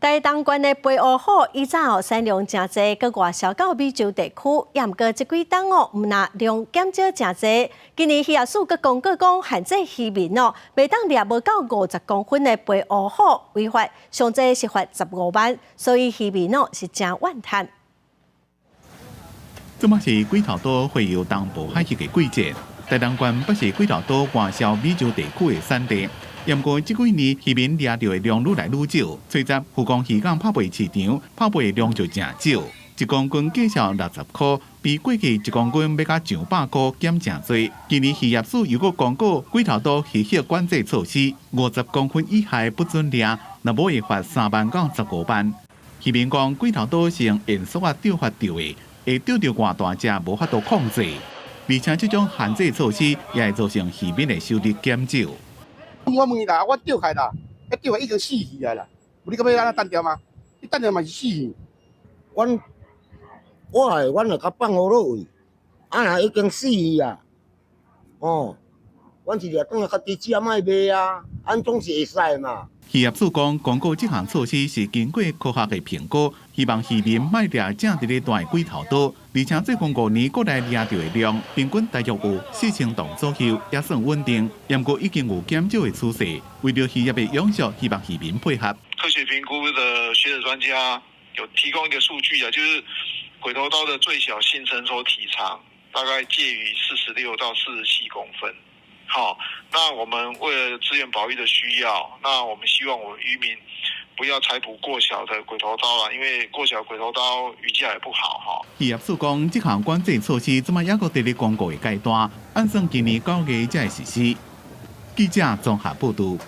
台东县的培湖虎以早产量真侪，搁外销到美洲地区，也毋过即几档毋那量减少真侪。今年渔业署搁公告讲，限制渔民袂当掠无到50公分的培湖虎，违法上济是罚15万，所以渔民是真怨叹。这嘛是龟头岛会有东部海域的季节，台东县不是龟头岛外销美洲地区的产地。不过，这几年渔民掠到的量愈来愈少，随着富冈渔港拍卖市场拍卖的量就真少，一公斤计销60块，比过去一公斤要甲上100块减真多。今年渔业署又搁公告，龟头岛渔业管制措施，50公分以下不准掠，若无会罚3万到15万。渔民讲，龟头岛是用盐素钓法钓的，会钓到偌大只，无法度控制，而且这种限制措施也会造成渔民的收入减少。我问啦，我钓开啦，钓开已经死鱼啊啦，你敢要安怎单钓吗？你单钓嘛是死鱼。阮就甲放好落去，若已经死鱼啊，阮是掠转来家己只卖卖啊，安总是会使嘛。渔业署讲，公告这项措施是经过科学的评估，希望渔民卖掠正伫咧大龟头岛，而且最近5年国内掠到的量平均大约有4000吨左右，也算稳定。不过已经有减少的趋势，为了渔业的永续，希望渔民配合。科学评估的学者专家有提供一个数据啊，就是鬼头刀的最小性成熟体长大概介于46到47公分。好，那我们为了资源保育的需要，那我们希望我们渔民不要采捕过小的鬼头刀啦，因为过小鬼头刀渔价也不好哈。渔业署讲，这项管制措施怎么也搁伫咧公告的阶段，按算今年9月才会实施。记者综合报道。